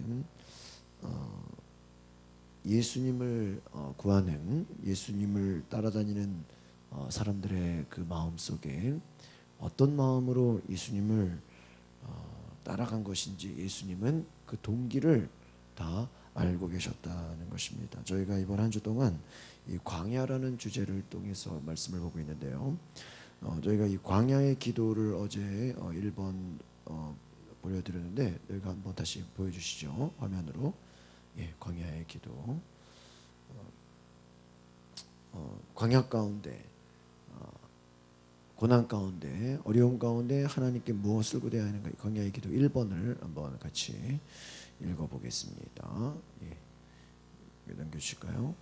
우리는 예수님을 구하는, 예수님을 따라다니는 사람들의 그 마음 속에 어떤 마음으로 예수님을 따라간 것인지, 예수님은 그 동기를 다 알고 계셨다는 것입니다. 저희가 이번 한 주 동안 이 광야라는 주제를 통해서 말씀을 보고 있는데요. 저희가 이 광야의 기도를 어제 1번 보여드렸는데, 여기가 한번 다시 보여주시죠. 화면으로. 예, 광야의 기도. 광야 가운데, 고난 가운데, 어려움 가운데 하나님께 무엇을 구해야 하는가, 광야의 기도 1번을 한번 같이 읽어보겠습니다. 예, 넘겨주실까요?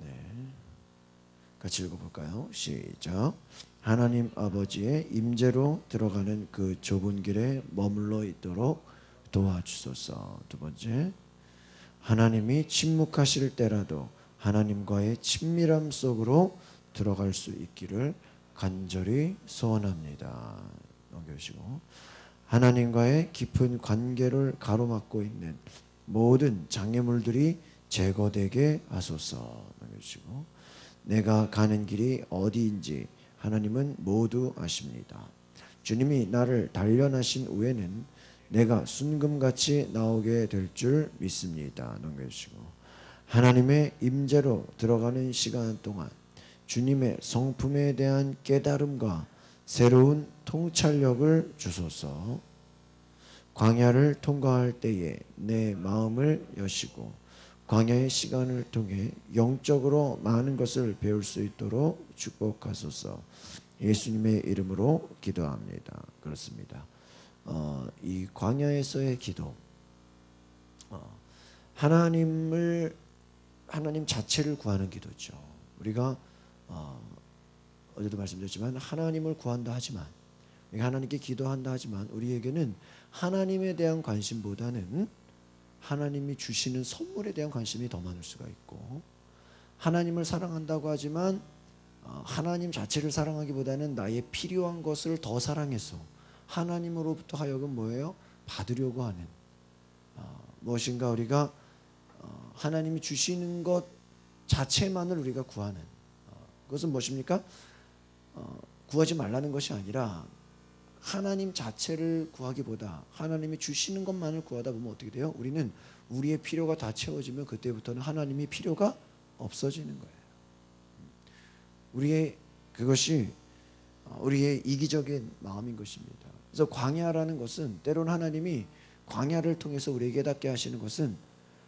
네, 같이 읽어볼까요? 시작. 하나님 아버지의 임재로 들어가는 그 좁은 길에 머물러 있도록 도와주소서. 두 번째, 하나님이 침묵하실 때라도 하나님과의 친밀함 속으로 들어갈 수 있기를 간절히 소원합니다. 넘겨주시고, 하나님과의 깊은 관계를 가로막고 있는 모든 장애물들이 제거되게 하소서. 넘겨주시고, 내가 가는 길이 어디인지 하나님은 모두 아십니다. 주님이 나를 단련하신 후에는 내가 순금같이 나오게 될 줄 믿습니다. 넘겨주시고, 하나님의 임재로 들어가는 시간 동안 주님의 성품에 대한 깨달음과 새로운 통찰력을 주소서. 광야를 통과할 때에 내 마음을 여시고 광야의 시간을 통해 영적으로 많은 것을 배울 수 있도록 축복하소서. 예수님의 이름으로 기도합니다. 그렇습니다. 이 광야에서의 기도, 하나님 자체를 구하는 기도죠. 우리가 어제도 말씀드렸지만 하나님을 구한다 하지만, 하나님께 기도한다 하지만, 우리에게는 하나님에 대한 관심보다는 하나님이 주시는 선물에 대한 관심이 더 많을 수가 있고, 하나님을 사랑한다고 하지만 하나님 자체를 사랑하기보다는 나의 필요한 것을 더 사랑해서 하나님으로부터 하여금 뭐예요? 받으려고 하는, 무엇인가 우리가 하나님이 주시는 것 자체만을 우리가 구하는, 그것은 무엇입니까? 구하지 말라는 것이 아니라 하나님 자체를 구하기보다 하나님이 주시는 것만을 구하다 보면 어떻게 돼요? 우리는 우리의 필요가 다 채워지면 그때부터는 하나님이 필요가 없어지는 거예요. 그것이 우리의 이기적인 마음인 것입니다. 그래서 광야라는 것은, 때로는 하나님이 광야를 통해서 우리에게 깨닫게 하시는 것은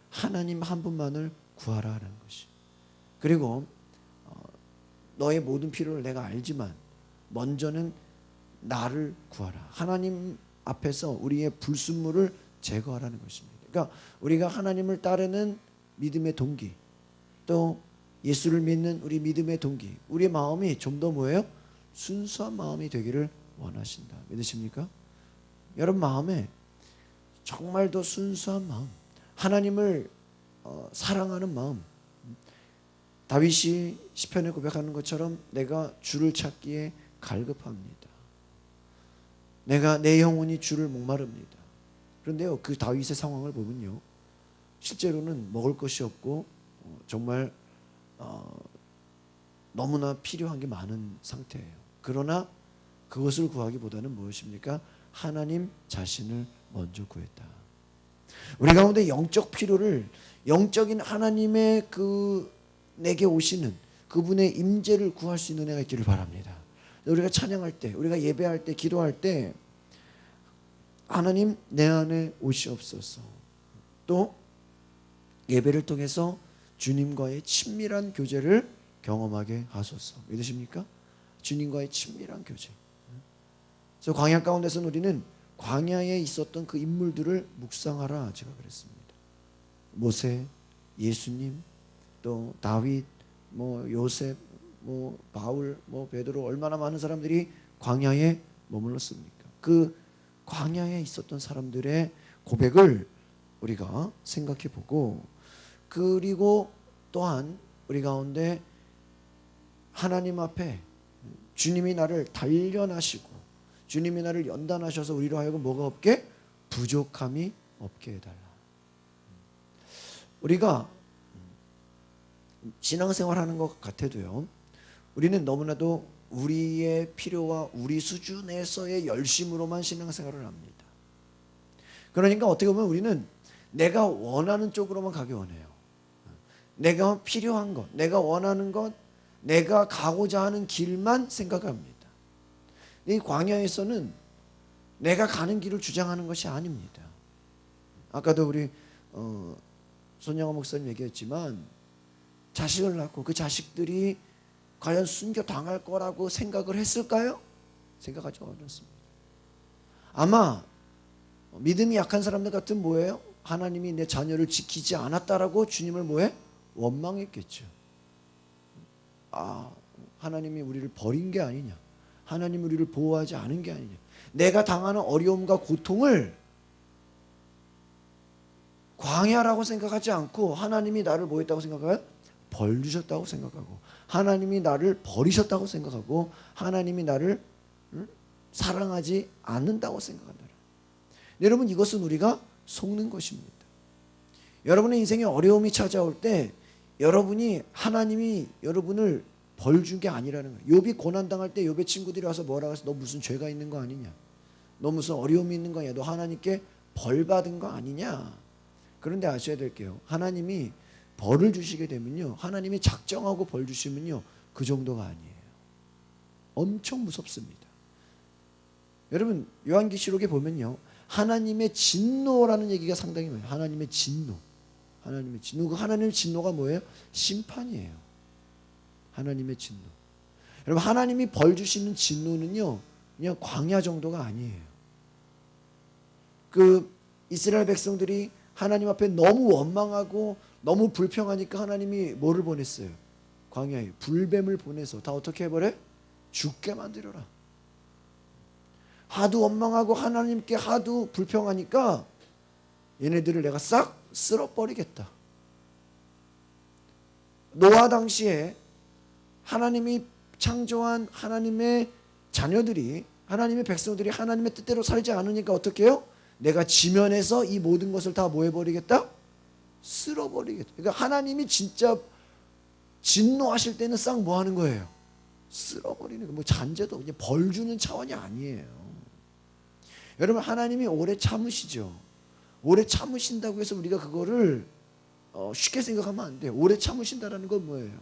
하나님 한 분만을 구하라는 것이. 그리고 너의 모든 필요를 내가 알지만 먼저는 나를 구하라. 하나님 앞에서 우리의 불순물을 제거하라는 것입니다. 그러니까 우리가 하나님을 따르는 믿음의 동기, 또 예수를 믿는 우리 믿음의 동기, 우리의 마음이 좀 더 뭐예요? 순수한 마음이 되기를 원하신다. 믿으십니까? 여러분 마음에 정말 더 순수한 마음, 하나님을 사랑하는 마음, 다윗이 시편에 고백하는 것처럼 내가 주를 찾기에 갈급합니다. 내 영혼이 주를 목마릅니다. 그런데요, 그 다윗의 상황을 보면요, 실제로는 먹을 것이 없고 정말 너무나 필요한 게 많은 상태예요. 그러나 그것을 구하기보다는 무엇입니까? 하나님 자신을 먼저 구했다. 우리 가운데 영적 필요를, 영적인 하나님의 내게 오시는 그분의 임재를 구할 수 있는 은혜가 있기를 바랍니다. 우리가 찬양할 때, 우리가 예배할 때, 기도할 때 하나님 내 안에 오시옵소서. 또 예배를 통해서 주님과의 친밀한 교제를 경험하게 하소서. 믿으십니까? 주님과의 친밀한 교제. 그래서 광야 가운데서는 우리는 광야에 있었던 그 인물들을 묵상하라 제가 그랬습니다. 모세, 예수님, 또 다윗, 요셉, 바울, 베드로, 얼마나 많은 사람들이 광야에 머물렀습니까? 그 광야에 있었던 사람들의 고백을 우리가 생각해 보고, 그리고 또한 우리 가운데 하나님 앞에 주님이 나를 단련하시고 주님이 나를 연단하셔서 우리로 하여금 뭐가 없게? 부족함이 없게 해달라. 우리가 신앙생활하는 것 같아도요, 우리는 너무나도 우리의 필요와 우리 수준에서의 열심으로만 신앙생활을 합니다. 그러니까 어떻게 보면 우리는 내가 원하는 쪽으로만 가기 원해요. 내가 필요한 것, 내가 원하는 것, 내가 가고자 하는 길만 생각합니다. 이 광야에서는 내가 가는 길을 주장하는 것이 아닙니다. 아까도 우리 손영아 목사님 얘기했지만 자식을 낳고 그 자식들이 과연 순교당할 거라고 생각을 했을까요? 생각하지 않았습니다. 아마 믿음이 약한 사람들 같은 뭐예요? 하나님이 내 자녀를 지키지 않았다라고 주님을 뭐해? 원망했겠죠. 하나님이 우리를 버린 게 아니냐, 하나님이 우리를 보호하지 않은 게 아니냐, 내가 당하는 어려움과 고통을 광야라고 생각하지 않고 하나님이 나를 뭐 했다고 생각해요? 벌 주셨다고 생각하고, 하나님이 나를 버리셨다고 생각하고, 하나님이 나를 사랑하지 않는다고 생각한다. 여러분, 이것은 우리가 속는 것입니다. 여러분의 인생에 어려움이 찾아올 때 여러분이 하나님이 여러분을 벌 준 게 아니라는 거예요. 욥이 고난당할 때 욥의 친구들이 와서 뭐라고 해서 너 무슨 죄가 있는 거 아니냐, 너 무슨 어려움이 있는 거 아니냐, 너 하나님께 벌 받은 거 아니냐. 그런데 아셔야 될 게요, 하나님이 벌을 주시게 되면요, 하나님이 작정하고 벌 주시면요, 그 정도가 아니에요. 엄청 무섭습니다. 여러분, 요한계시록에 보면요, 하나님의 진노라는 얘기가 상당히 많아요. 하나님의 진노. 하나님의 진노. 그 하나님의 진노가 뭐예요? 심판이에요. 하나님의 진노. 여러분, 하나님이 벌 주시는 진노는요, 그냥 광야 정도가 아니에요. 그 이스라엘 백성들이 하나님 앞에 너무 원망하고 너무 불평하니까 하나님이 뭐를 보냈어요? 광야에 불뱀을 보내서 다 어떻게 해버려? 죽게 만들어라. 하도 원망하고 하나님께 하도 불평하니까 얘네들을 내가 싹 쓸어버리겠다. 노아 당시에 하나님이 창조한 하나님의 자녀들이, 하나님의 백성들이 하나님의 뜻대로 살지 않으니까 어떻게 해요? 내가 지면에서 이 모든 것을 다 뭐 해버리겠다? 쓸어버리겠다. 그러니까 하나님이 진짜 진노하실 때는 싹 뭐 하는 거예요? 쓸어버리는 거예요. 뭐 잔재도 그냥 벌 주는 차원이 아니에요. 여러분, 하나님이 오래 참으시죠. 오래 참으신다고 해서 우리가 그거를 쉽게 생각하면 안 돼요. 오래 참으신다라는 건 뭐예요?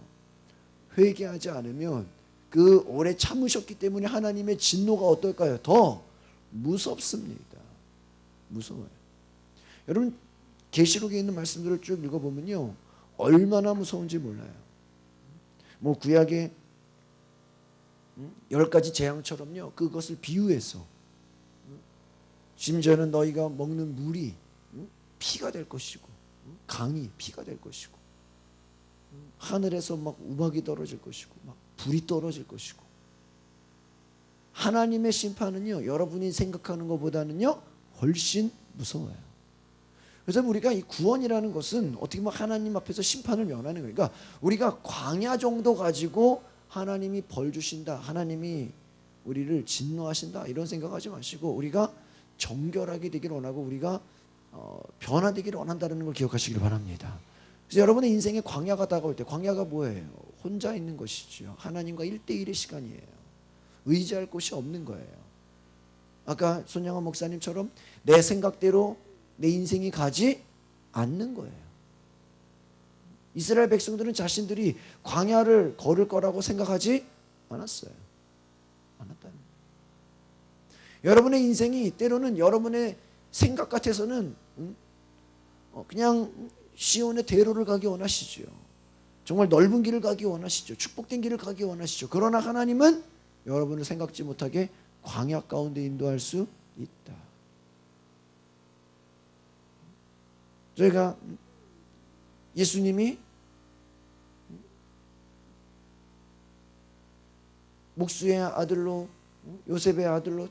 회개하지 않으면 그 오래 참으셨기 때문에 하나님의 진노가 어떨까요? 더 무섭습니다. 무서워요. 여러분, 계시록에 있는 말씀들을 쭉 읽어보면요, 얼마나 무서운지 몰라요. 뭐 구약의 10가지 재앙처럼요, 그것을 비유해서 심지어는 너희가 먹는 물이 피가 될 것이고, 강이 피가 될 것이고, 하늘에서 막 우박이 떨어질 것이고, 막 불이 떨어질 것이고. 하나님의 심판은요, 여러분이 생각하는 것보다는요 훨씬 무서워요. 그래서 우리가 이 구원이라는 것은 어떻게 보면 하나님 앞에서 심판을 면하는 거예요. 그러니까 우리가 광야 정도 가지고 하나님이 벌 주신다, 하나님이 우리를 진노하신다, 이런 생각하지 마시고 우리가 정결하게 되기를 원하고 우리가 변화되기를 원한다는 걸 기억하시길 바랍니다. 그래서 여러분의 인생에 광야가 다가올 때, 광야가 뭐예요? 혼자 있는 것이죠. 하나님과 1대1의 시간이에요. 의지할 곳이 없는 거예요. 아까 손영아 목사님처럼 내 생각대로 내 인생이 가지 않는 거예요. 이스라엘 백성들은 자신들이 광야를 걸을 거라고 생각하지 않았어요. 않았다는 거예요. 여러분의 인생이 때로는 여러분의 생각 같아서는 그냥 시온의 대로를 가기 원하시죠. 정말 넓은 길을 가기 원하시죠. 축복된 길을 가기 원하시죠. 그러나 하나님은 여러분을 생각지 못하게 광야 가운데 인도할 수 있다. 저희가 예수님이 목수의 아들로, 요셉의 아들로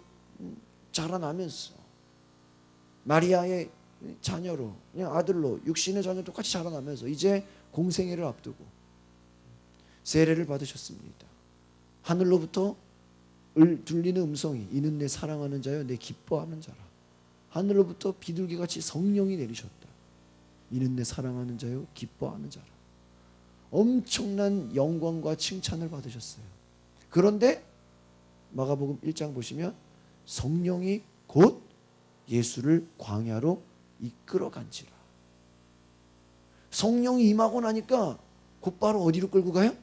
자라나면서 마리아의 자녀로, 그냥 아들로, 육신의 자녀 똑같이 자라나면서 이제 공생애를 앞두고 세례를 받으셨습니다. 하늘로부터 들리는 음성이 이는 내 사랑하는 자여 내 기뻐하는 자라. 하늘로부터 비둘기같이 성령이 내리셨다. 이는 내 사랑하는 자여 기뻐하는 자라. 엄청난 영광과 칭찬을 받으셨어요. 그런데 마가복음 1장 보시면 성령이 곧 예수를 광야로 이끌어간지라. 성령이 임하고 나니까 곧바로 어디로 끌고 가요?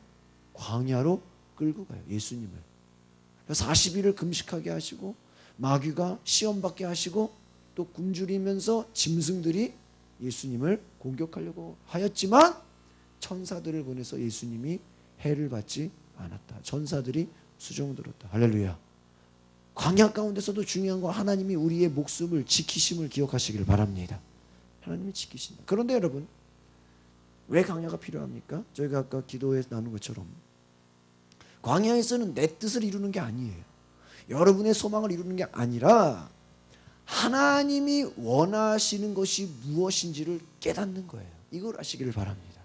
광야로 끌고 가요. 예수님을. 40일을 금식하게 하시고 마귀가 시험받게 하시고 또 굶주리면서 짐승들이 예수님을 공격하려고 하였지만 천사들을 보내서 예수님이 해를 받지 않았다. 전사들이 수종들었다. 할렐루야. 광야 가운데서도 중요한 건 하나님이 우리의 목숨을 지키심을 기억하시길 바랍니다. 하나님이 지키신다. 그런데 여러분, 왜 광야가 필요합니까? 저희가 아까 기도에 나눈 것처럼 광야에서는 내 뜻을 이루는 게 아니에요. 여러분의 소망을 이루는 게 아니라 하나님이 원하시는 것이 무엇인지를 깨닫는 거예요. 이걸 아시기를 바랍니다.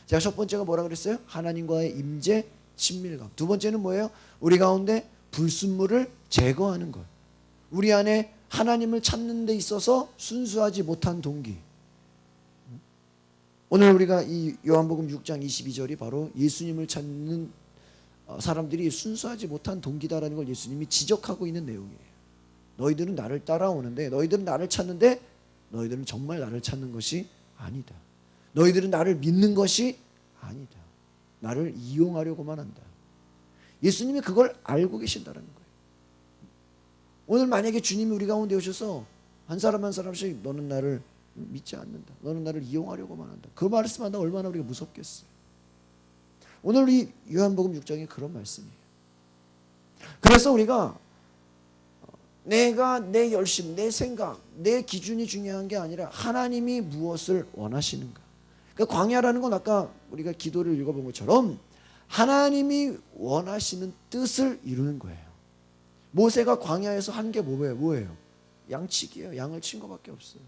제가 첫 번째가 뭐라 그랬어요? 하나님과의 임재, 친밀감. 두 번째는 뭐예요? 우리 가운데 불순물을 제거하는 것. 우리 안에 하나님을 찾는 데 있어서 순수하지 못한 동기. 오늘 우리가 이 요한복음 6장 22절이 바로 예수님을 찾는 사람들이 순수하지 못한 동기다라는 걸 예수님이 지적하고 있는 내용이에요. 너희들은 나를 따라오는데, 너희들은 나를 찾는데 너희들은 정말 나를 찾는 것이 아니다. 너희들은 나를 믿는 것이 아니다. 나를 이용하려고만 한다. 예수님이 그걸 알고 계신다는 거예요. 오늘 만약에 주님이 우리 가운데 오셔서 한 사람 한 사람씩 너는 나를 믿지 않는다. 너는 나를 이용하려고만 한다. 그 말씀하다 얼마나 우리가 무섭겠어요. 오늘 이 요한복음 6장이 그런 말씀이에요. 그래서 우리가 내가 내 열심, 내 생각, 내 기준이 중요한 게 아니라 하나님이 무엇을 원하시는가. 그러니까 광야라는 건 아까 우리가 기도를 읽어본 것처럼 하나님이 원하시는 뜻을 이루는 거예요. 모세가 광야에서 한 게 뭐예요? 양치기예요. 양을 친 것밖에 없어요.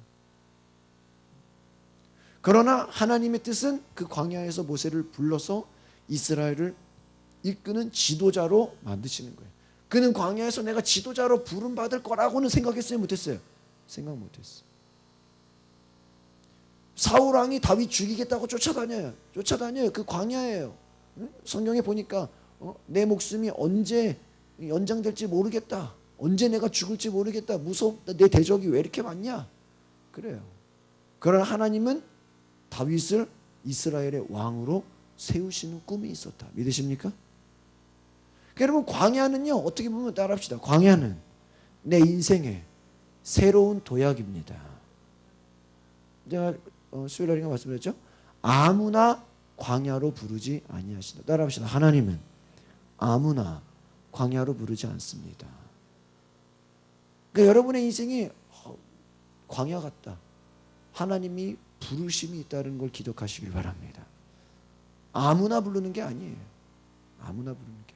그러나 하나님의 뜻은 그 광야에서 모세를 불러서 이스라엘을 이끄는 지도자로 만드시는 거예요. 그는 광야에서 내가 지도자로 부름받을 거라고는 생각했어요? 못했어요? 생각 못했어요. 사울왕이 다윗 죽이겠다고 쫓아다녀요. 그 광야예요. 성경에 보니까 내 목숨이 언제 연장될지 모르겠다. 언제 내가 죽을지 모르겠다. 무섭다. 내 대적이 왜 이렇게 많냐? 그래요. 그러나 하나님은 다윗을 이스라엘의 왕으로 세우시는 꿈이 있었다. 믿으십니까? 여러분, 광야는요, 어떻게 보면 따라합시다. 광야는 내 인생의 새로운 도약입니다. 제가 수요일날인가 말씀드렸죠? 아무나 광야로 부르지 아니하신다. 따라합시다. 하나님은 아무나 광야로 부르지 않습니다. 그러니까 여러분의 인생이 광야 같다. 하나님이 부르심이 있다는 걸 기억하시길 바랍니다. 아무나 부르는 게 아니에요. 아무나 부르는 게.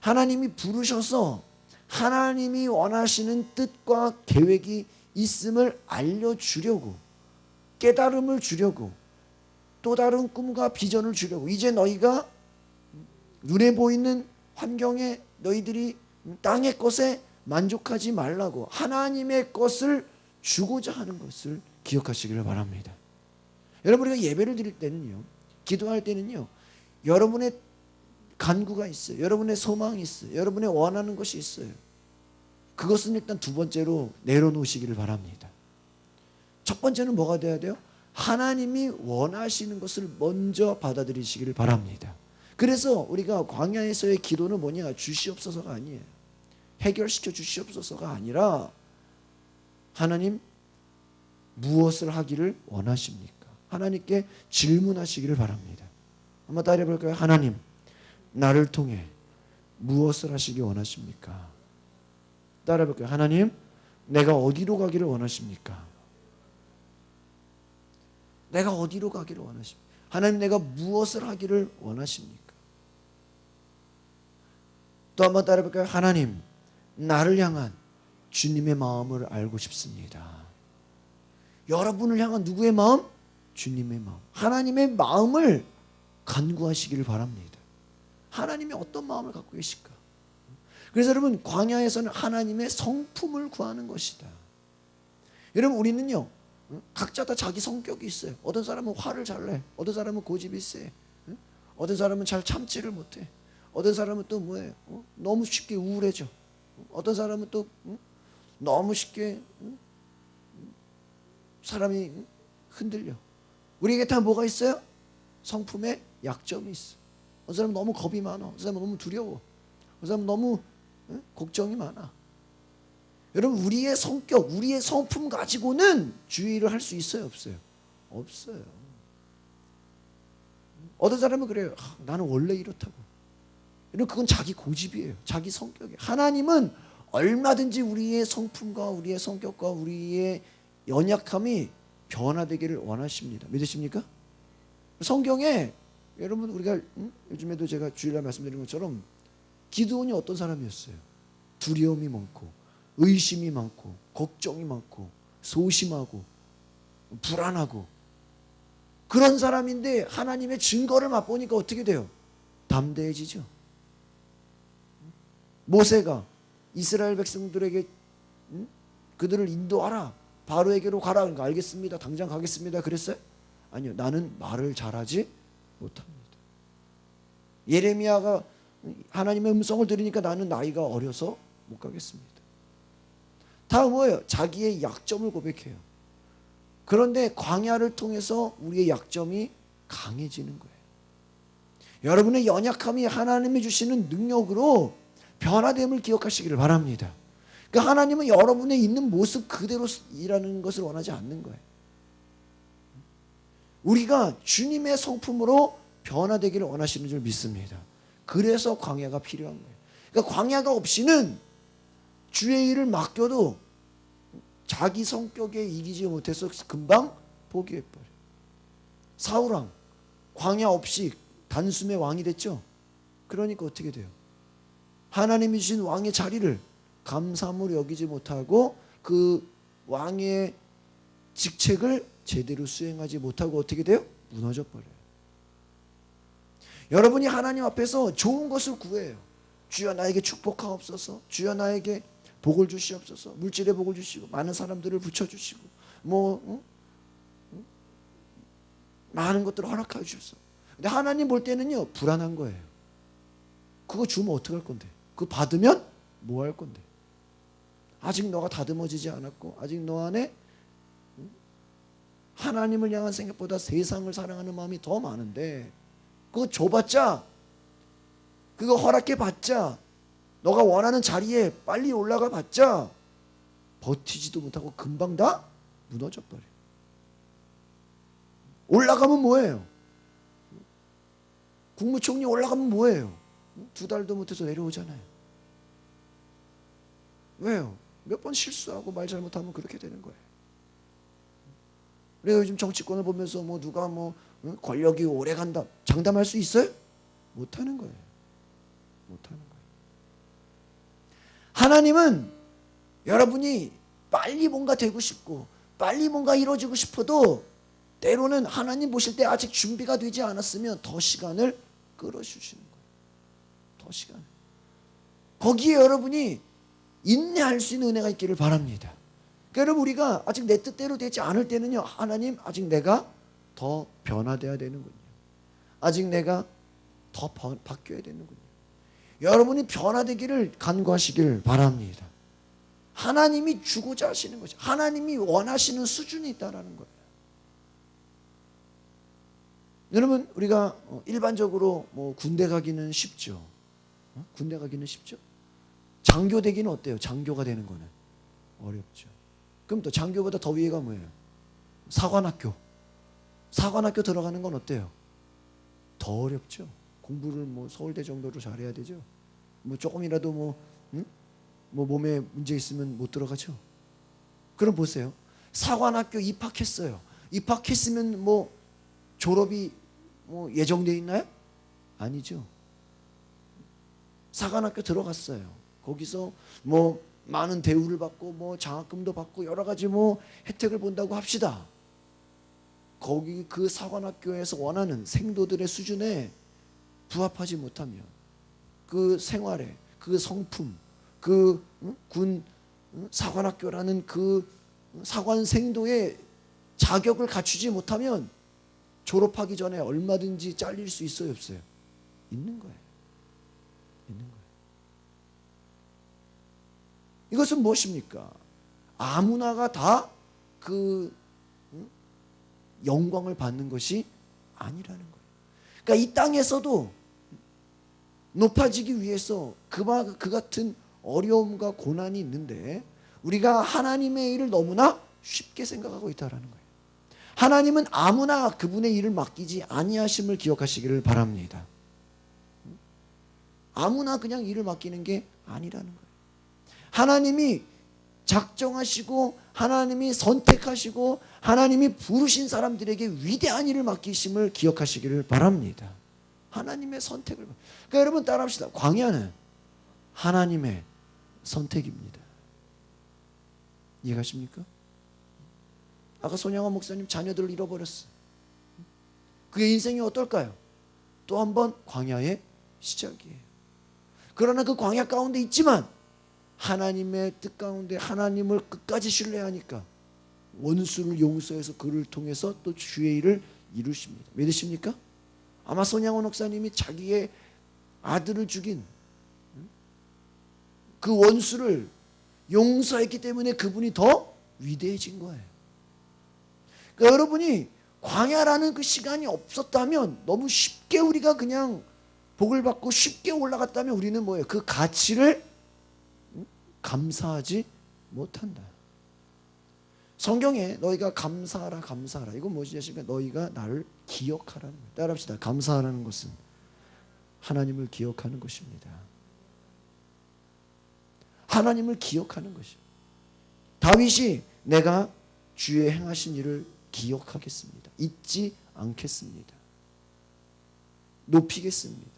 하나님이 부르셔서 하나님이 원하시는 뜻과 계획이 있음을 알려주려고, 깨달음을 주려고, 또 다른 꿈과 비전을 주려고. 이제 너희가 눈에 보이는 환경에, 너희들이 땅의 것에 만족하지 말라고 하나님의 것을 주고자 하는 것을 기억하시기를 바랍니다. 여러분, 우리가 예배를 드릴 때는요, 기도할 때는요, 여러분의 간구가 있어요. 여러분의 소망이 있어요. 여러분의 원하는 것이 있어요. 그것은 일단 두 번째로 내려놓으시기를 바랍니다. 첫 번째는 뭐가 돼야 돼요? 하나님이 원하시는 것을 먼저 받아들이시기를 바랍니다. 그래서 우리가 광야에서의 기도는 뭐냐? 주시옵소서가 아니에요. 해결시켜 주시옵소서가 아니라 하나님 무엇을 하기를 원하십니까? 하나님께 질문하시기를 바랍니다. 한번 따라해 볼까요? 하나님, 나를 통해 무엇을 하시기 원하십니까? 따라해 볼까요? 하나님, 내가 어디로 가기를 원하십니까? 내가 어디로 가기를 원하십니까? 하나님, 내가 무엇을 하기를 원하십니까? 또 한번 따라해 볼까요? 하나님, 나를 향한 주님의 마음을 알고 싶습니다. 여러분을 향한 누구의 마음? 주님의 마음. 하나님의 마음을 간구하시기를 바랍니다. 하나님이 어떤 마음을 갖고 계실까? 그래서 여러분, 광야에서는 하나님의 성품을 구하는 것이다. 여러분, 우리는요, 각자 다 자기 성격이 있어요. 어떤 사람은 화를 잘 내, 어떤 사람은 고집이 세, 어떤 사람은 잘 참지를 못해, 어떤 사람은 또 뭐예요? 너무 쉽게 우울해져, 어떤 사람은 또 너무 쉽게 사람이 흔들려. 우리에게 다 뭐가 있어요? 성품에 약점이 있어. 어떤 사람은 너무 겁이 많아, 어떤 사람은 너무 두려워, 어떤 사람은 너무 걱정이 많아. 여러분, 우리의 성격, 우리의 성품 가지고는 주의를 할 수 있어요, 없어요? 없어요. 어떤 사람은 그래요. 나는 원래 이렇다고. 이런, 그건 자기 고집이에요. 자기 성격이에요. 하나님은 얼마든지 우리의 성품과 우리의 성격과 우리의 연약함이 변화되기를 원하십니다. 믿으십니까? 성경에 여러분, 우리가 요즘에도 제가 주일날 말씀드린 것처럼 기드온이 어떤 사람이었어요? 두려움이 많고 의심이 많고 걱정이 많고 소심하고 불안하고 그런 사람인데 하나님의 증거를 맛보니까 어떻게 돼요? 담대해지죠. 모세가 이스라엘 백성들에게 그들을 인도하라, 바로에게로 가라. 그러니까 알겠습니다, 당장 가겠습니다 그랬어요? 아니요. 나는 말을 잘하지 못합니다. 예레미야가 하나님의 음성을 들으니까 나는 나이가 어려서 못 가겠습니다. 다 뭐예요? 자기의 약점을 고백해요. 그런데 광야를 통해서 우리의 약점이 강해지는 거예요. 여러분의 연약함이 하나님이 주시는 능력으로 변화됨을 기억하시기를 바랍니다. 그러니까 하나님은 여러분의 있는 모습 그대로 일하는 것을 원하지 않는 거예요. 우리가 주님의 성품으로 변화되기를 원하시는 줄 믿습니다. 그래서 광야가 필요한 거예요. 그러니까 광야가 없이는 주의 일을 맡겨도 자기 성격에 이기지 못해서 금방 포기해버려요. 사울왕, 광야 없이 단숨에 왕이 됐죠. 그러니까 어떻게 돼요? 하나님이 주신 왕의 자리를 감사함으로 여기지 못하고 그 왕의 직책을 제대로 수행하지 못하고 어떻게 돼요? 무너져 버려요. 여러분이 하나님 앞에서 좋은 것을 구해요. 주여 나에게 축복하옵소서, 주여 나에게 복을 주시옵소서, 물질의 복을 주시고 많은 사람들을 붙여주시고 많은 것들을 허락하여 주십시오. 근데 하나님 볼 때는요, 불안한 거예요. 그거 주면 어떡할 건데? 그거 받으면 뭐 할 건데? 아직 너가 다듬어지지 않았고 아직 너 안에 하나님을 향한 생각보다 세상을 사랑하는 마음이 더 많은데 그거 줘봤자, 그거 허락해봤자, 너가 원하는 자리에 빨리 올라가 봤자 버티지도 못하고 금방 다 무너져 버려요. 올라가면 뭐예요? 국무총리 올라가면 뭐예요? 2달도 못해서 내려오잖아요. 왜요? 몇 번 실수하고 말 잘못하면 그렇게 되는 거예요. 그래서 요즘 정치권을 보면서 누가 권력이 오래 간다 장담할 수 있어요? 못하는 거예요. 못하는 거예요. 하나님은 여러분이 빨리 뭔가 되고 싶고 빨리 뭔가 이루어지고 싶어도 때로는 하나님 보실 때 아직 준비가 되지 않았으면 더 시간을 끌어주시는 거예요. 더 시간을. 거기에 여러분이 인내할 수 있는 은혜가 있기를 바랍니다. 그러니까 여러분, 우리가 아직 내 뜻대로 되지 않을 때는요, 하나님 아직 내가 더 변화돼야 되는군요. 아직 내가 더 바뀌어야 되는군요. 여러분이 변화되기를 간구하시길 바랍니다. 하나님이 주고자 하시는 거죠. 하나님이 원하시는 수준이 있다는 거예요. 여러분, 우리가 일반적으로 군대 가기는 쉽죠. 군대 가기는 쉽죠. 장교 되기는 어때요? 장교가 되는 거는 어렵죠. 그럼 또 장교보다 더 위에가 뭐예요? 사관학교. 사관학교 들어가는 건 어때요? 더 어렵죠. 공부를 서울대 정도로 잘해야 되죠. 조금이라도 몸에 문제 있으면 못 들어가죠. 그럼 보세요. 사관학교 입학했어요. 입학했으면 졸업이 예정되어 있나요? 아니죠. 사관학교 들어갔어요. 거기서 많은 대우를 받고 장학금도 받고 여러 가지 혜택을 본다고 합시다. 거기 그 사관학교에서 원하는 생도들의 수준에 부합하지 못하면 그 생활에 그 성품, 그 군 사관학교라는 그 사관생도의 자격을 갖추지 못하면 졸업하기 전에 얼마든지 잘릴 수 있어요, 없어요? 있는 거예요. 있는 거예요. 이것은 무엇입니까? 아무나가 다 그 영광을 받는 것이 아니라는 거예요. 그러니까 이 땅에서도 높아지기 위해서 그 같은 어려움과 고난이 있는데 우리가 하나님의 일을 너무나 쉽게 생각하고 있다라는 거예요. 하나님은 아무나 그분의 일을 맡기지 아니하심을 기억하시기를 바랍니다. 아무나 그냥 일을 맡기는 게 아니라는 거예요. 하나님이 작정하시고 하나님이 선택하시고 하나님이 부르신 사람들에게 위대한 일을 맡기심을 기억하시기를 바랍니다. 하나님의 선택을. 그러니까 여러분 따라합시다. 광야는 하나님의 선택입니다. 이해가십니까? 아까 손양원 목사님 자녀들을 잃어버렸어. 그의 인생이 어떨까요? 또 한 번 광야의 시작이에요. 그러나 그 광야 가운데 있지만 하나님의 뜻 가운데 하나님을 끝까지 신뢰하니까 원수를 용서해서 그를 통해서 또 주의 일을 이루십니다. 믿으십니까? 아마 손양원 목사님이 자기의 아들을 죽인 그 원수를 용서했기 때문에 그분이 더 위대해진 거예요. 그러니까 여러분이 광야라는 그 시간이 없었다면 너무 쉽게 우리가 그냥 복을 받고 쉽게 올라갔다면 우리는 뭐예요? 그 가치를 감사하지 못한다. 성경에 너희가 감사하라 감사하라 이건 무엇이냐 하시면 너희가 나를 기억하라는 거예요. 따라합시다. 감사하라는 것은 하나님을 기억하는 것입니다. 하나님을 기억하는 것이요. 다윗이 내가 주의 행하신 일을 기억하겠습니다. 잊지 않겠습니다. 높이겠습니다.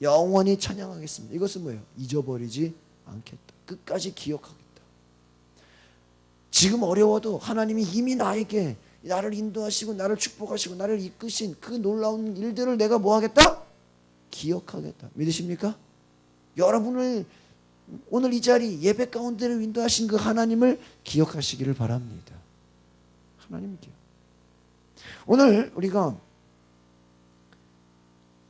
영원히 찬양하겠습니다. 이것은 뭐예요? 잊어버리지 않겠다. 끝까지 기억하겠다. 지금 어려워도 하나님이 이미 나에게 나를 인도하시고 나를 축복하시고 나를 이끄신 그 놀라운 일들을 내가 뭐 하겠다? 기억하겠다. 믿으십니까? 여러분을 오늘 이 자리 예배 가운데를 인도하신 그 하나님을 기억하시기를 바랍니다. 하나님 기억. 오늘 우리가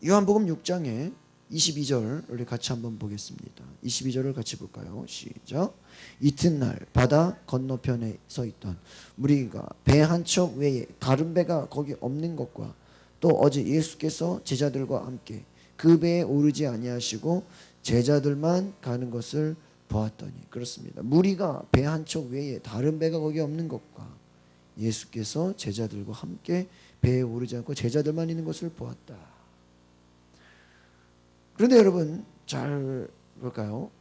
요한복음 6장에 22절 우리 같이 한번 보겠습니다. 22절을 같이 볼까요? 시작. 이튿날 바다 건너편에 서 있던 무리가 배 한 척 외에 다른 배가 거기 없는 것과 또 어제 예수께서 제자들과 함께 그 배에 오르지 아니하시고 제자들만 가는 것을 보았더니 그렇습니다. 무리가 배 한 척 외에 다른 배가 거기 없는 것과 예수께서 제자들과 함께 배에 오르지 않고 제자들만 있는 것을 보았다. 그런데 여러분 잘 볼까요?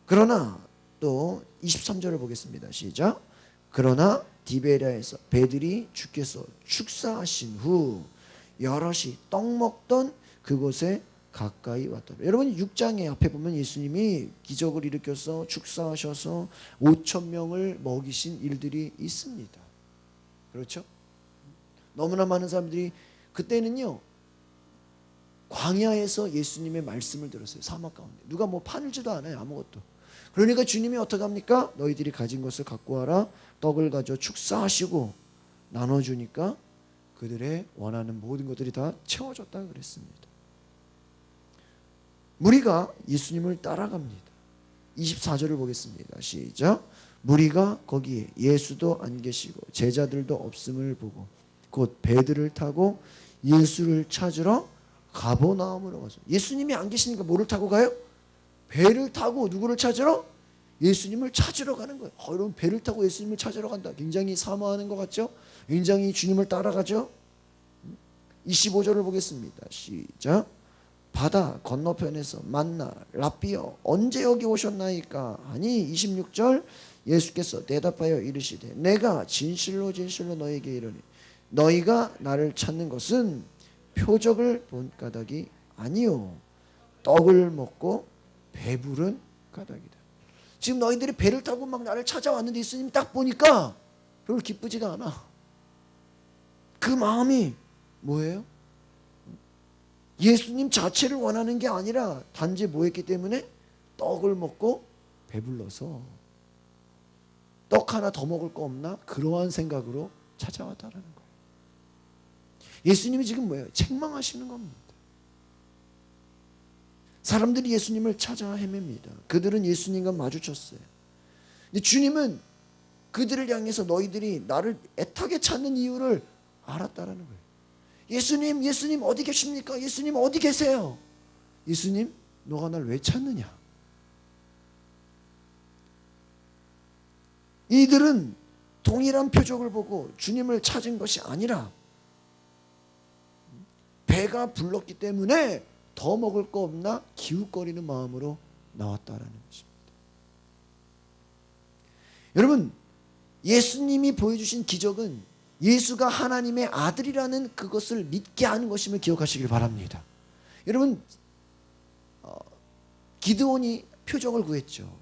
그러나 또 23절을 보겠습니다. 시작. 그러나 디베랴에서 배들이 주께서 축사하신 후 여럿이 떡 먹던 그곳에 가까이 왔더라. 여러분 6장에 앞에 보면 예수님이 기적을 일으켜서 축사하셔서 5,000명을 먹이신 일들이 있습니다. 그렇죠? 너무나 많은 사람들이 그때는요 광야에서 예수님의 말씀을 들었어요. 사막 가운데 누가 뭐 파늘지도 않아요. 아무것도. 그러니까 주님이 어떻게 합니까? 너희들이 가진 것을 갖고 와라. 떡을 가져 축사하시고 나눠주니까 그들의 원하는 모든 것들이 다 채워졌다 그랬습니다. 무리가 예수님을 따라갑니다. 24절을 보겠습니다. 시작. 무리가 거기에 예수도 안 계시고 제자들도 없음을 보고 곧 배들을 타고 예수를 찾으러 가버나움으로 가서 예수님이 안 계시니까 뭐를 타고 가요? 배를 타고 누구를 찾으러? 예수님을 찾으러 가는 거예요. 여러분 배를 타고 예수님을 찾으러 간다. 굉장히 사모하는 것 같죠? 굉장히 주님을 따라가죠? 25절을 보겠습니다. 시작. 바다 건너편에서 만나 랍비여 언제 여기 오셨나이까 하니 26절 예수께서 대답하여 이르시되 내가 진실로 진실로 너에게 이르니 너희가 나를 찾는 것은 표적을 본 까닭이 아니요 떡을 먹고 배부른 까닭이다. 지금 너희들이 배를 타고 막 나를 찾아왔는데 예수님 딱 보니까 별로 기쁘지가 않아. 그 마음이 뭐예요? 예수님 자체를 원하는 게 아니라 단지 뭐 했기 때문에? 떡을 먹고 배불러서 떡 하나 더 먹을 거 없나? 그러한 생각으로 찾아왔다라는 거예요. 예수님이 지금 뭐예요? 책망하시는 겁니다. 사람들이 예수님을 찾아 헤맵니다. 그들은 예수님과 마주쳤어요. 근데 주님은 그들을 향해서 너희들이 나를 애타게 찾는 이유를 알았다라는 거예요. 예수님, 예수님 어디 계십니까? 예수님 어디 계세요? 예수님, 너가 날 왜 찾느냐? 이들은 동일한 표적을 보고 주님을 찾은 것이 아니라 배가 불렀기 때문에 더 먹을 거 없나 기웃거리는 마음으로 나왔다라는 것입니다. 여러분, 예수님이 보여주신 기적은 예수가 하나님의 아들이라는 그것을 믿게 하는 것임을 기억하시길 바랍니다. 여러분, 기드온이 표적을 구했죠.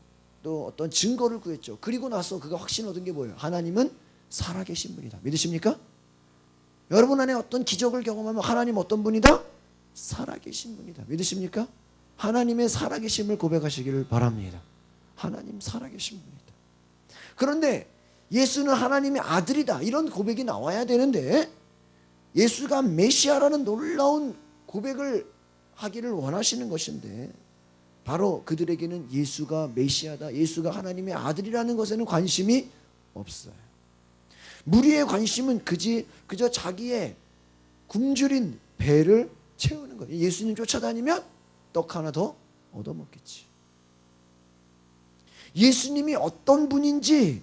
또 어떤 증거를 구했죠. 그리고 나서 그가 확신 얻은 게 뭐예요? 하나님은 살아계신 분이다. 믿으십니까? 여러분 안에 어떤 기적을 경험하면 하나님 어떤 분이다? 살아계신 분이다. 믿으십니까? 하나님의 살아계심을 고백하시기를 바랍니다. 하나님 살아계신 분이다. 그런데 예수는 하나님의 아들이다. 이런 고백이 나와야 되는데 예수가 메시아라는 놀라운 고백을 하기를 원하시는 것인데 바로 그들에게는 예수가 메시아다, 예수가 하나님의 아들이라는 것에는 관심이 없어요. 무리의 관심은 그저 자기의 굶주린 배를 채우는 거예요. 예수님 쫓아다니면 떡 하나 더 얻어먹겠지. 예수님이 어떤 분인지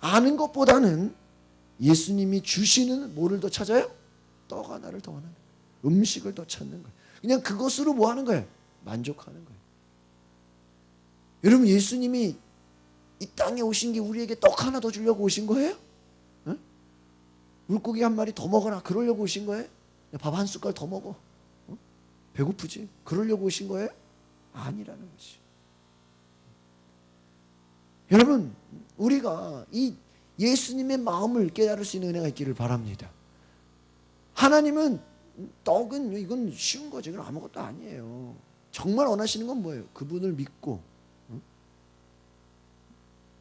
아는 것보다는 예수님이 주시는 뭐를 더 찾아요? 떡 하나를 더 하는 거예요. 음식을 더 찾는 거예요. 그냥 그것으로 뭐 하는 거예요? 만족하는 거예요. 여러분, 예수님이 이 땅에 오신 게 우리에게 떡 하나 더 주려고 오신 거예요? 응? 물고기 한 마리 더 먹어라 그러려고 오신 거예요? 밥 한 숟갈 더 먹어. 응? 배고프지? 그러려고 오신 거예요? 아니라는 것이. 여러분, 우리가 이 예수님의 마음을 깨달을 수 있는 은혜가 있기를 바랍니다. 하나님은 떡은 이건 쉬운 거죠. 이건 아무것도 아니에요. 정말 원하시는 건 뭐예요? 그분을 믿고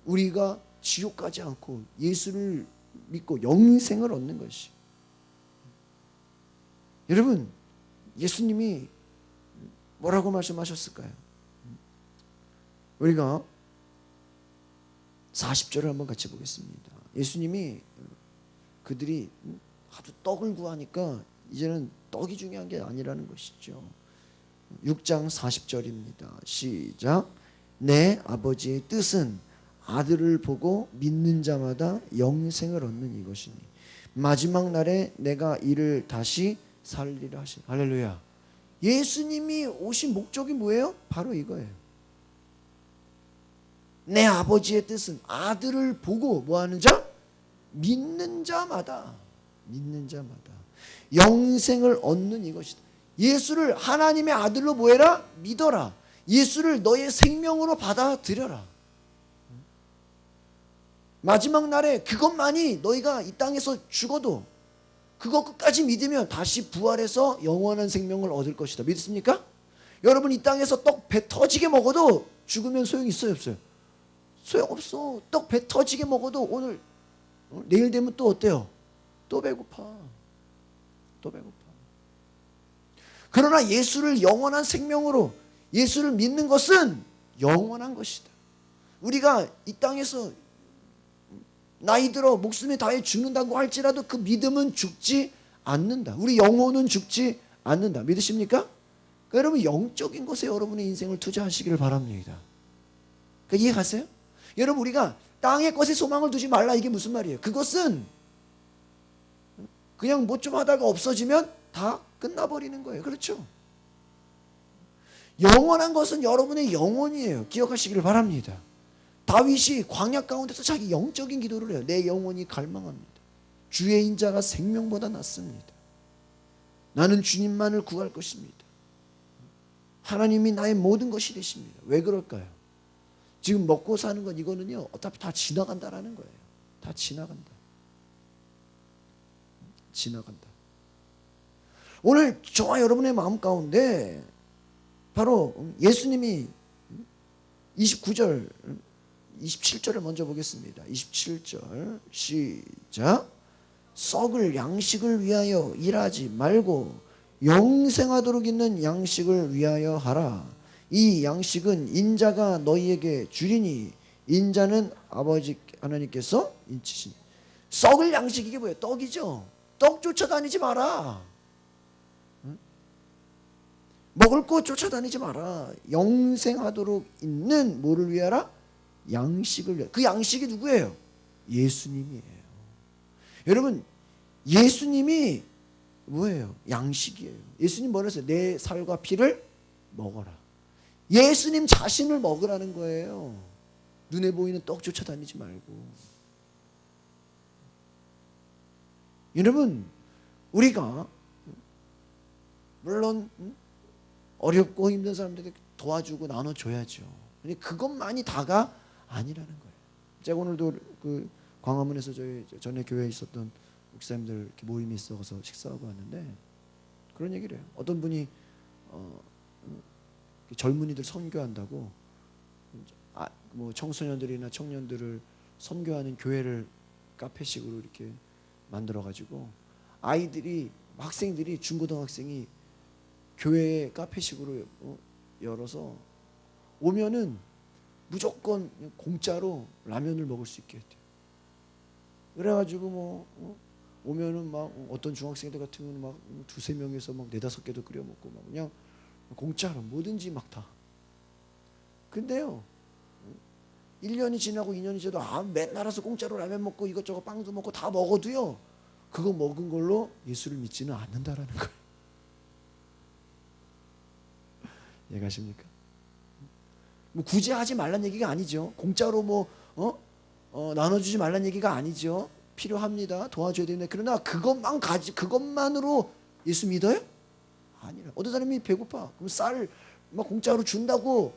우리가 지옥 가지 않고 예수를 믿고 영생을 얻는 것이. 여러분, 예수님이 뭐라고 말씀하셨을까요? 우리가 40절을 한번 같이 보겠습니다. 예수님이 그들이 하도 떡을 구하니까 이제는 떡이 중요한 게 아니라는 것이죠. 6장 40절입니다. 시작. 내 아버지의 뜻은 아들을 보고 믿는 자마다 영생을 얻는 이것이니 마지막 날에 내가 이를 다시 살리라 하시니. 할렐루야. 예수님이 오신 목적이 뭐예요? 바로 이거예요. 내 아버지의 뜻은 아들을 보고 뭐하는 자? 믿는 자마다 영생을 얻는 이것이다. 예수를 하나님의 아들로 뭐해라? 믿어라. 예수를 너의 생명으로 받아들여라. 마지막 날에 그것만이 너희가 이 땅에서 죽어도 그거 끝까지 믿으면 다시 부활해서 영원한 생명을 얻을 것이다. 믿습니까? 여러분, 이 땅에서 떡 배 터지게 먹어도 죽으면 소용이 있어요, 없어요? 소용없어. 떡 배 터지게 먹어도 오늘 내일 되면 또 어때요? 또 배고파. 그러나 예수를 영원한 생명으로 예수를 믿는 것은 영원한 것이다. 우리가 이 땅에서 나이 들어 목숨이 다해 죽는다고 할지라도 그 믿음은 죽지 않는다. 우리 영혼은 죽지 않는다. 믿으십니까? 그러니까 여러분, 영적인 것에 여러분의 인생을 투자하시기를 바랍니다. 그러니까 이해 가세요? 여러분, 우리가 땅의 것에 소망을 두지 말라, 이게 무슨 말이에요? 그것은 그냥 뭐 좀 하다가 없어지면 다 끝나버리는 거예요. 그렇죠? 영원한 것은 여러분의 영혼이에요. 기억하시기를 바랍니다. 다윗이 광야 가운데서 자기 영적인 기도를 해요. 내 영혼이 갈망합니다. 주의 인자가 생명보다 낫습니다. 나는 주님만을 구할 것입니다. 하나님이 나의 모든 것이 되십니다. 왜 그럴까요? 지금 먹고 사는 건 이거는요, 어차피 다 지나간다라는 거예요. 다 지나간다. 오늘 저와 여러분의 마음 가운데 바로 예수님이 29절 27절을 먼저 보겠습니다. 27절 시작. 썩을 양식을 위하여 일하지 말고 영생하도록 있는 양식을 위하여 하라. 이 양식은 인자가 너희에게 주리니 인자는 아버지 하나님께서 인치시니. 썩을 양식, 이게 뭐예요? 떡이죠. 떡 쫓아다니지 마라. 먹을 것 쫓아다니지 마라. 영생하도록 있는 뭐를 위하라? 양식을 위하라. 그 양식이 누구예요? 예수님이에요. 여러분, 예수님이 뭐예요? 양식이에요. 예수님 뭐라 했어요? 내 살과 피를 먹어라. 예수님 자신을 먹으라는 거예요. 눈에 보이는 떡 쫓아다니지 말고. 여러분, 우리가 물론 어렵고 힘든 사람들에게 도와주고 나눠줘야죠. 근데 그것만이 다가 아니라는 거예요. 제가 오늘도 그 광화문에서 저희 전에 교회에 있었던 목사님들 이렇게 모임이 있어서 식사하고 왔는데 그런 얘기를 해요. 어떤 분이 젊은이들 선교한다고 뭐 청소년들이나 청년들을 선교하는 교회를 카페식으로 이렇게 만들어가지고 아이들이 학생들이 중고등학생이 교회에 카페식으로 열어서 오면은 무조건 공짜로 라면을 먹을 수 있게 했대요. 그래가지고 뭐 오면은 막 어떤 중학생들 같은 경우는 막 두세 명에서 막 네다섯 개도 끓여 먹고 막 그냥 공짜로 뭐든지 막 다. 근데요 1년이 지나고 2년이 지나도 맨날 와서 공짜로 라면 먹고 이것저것 빵도 먹고 다 먹어도요 그거 먹은 걸로 예수를 믿지는 않는다라는 거예요. 이해가십니까? 뭐 굳이 하지 말란 얘기가 아니죠. 공짜로 나눠주지 말란 얘기가 아니죠. 필요합니다. 도와줘야 됩니다. 그러나 그것만으로 예수 믿어요? 아니라. 어떤 사람이 배고파. 그럼 쌀 막 공짜로 준다고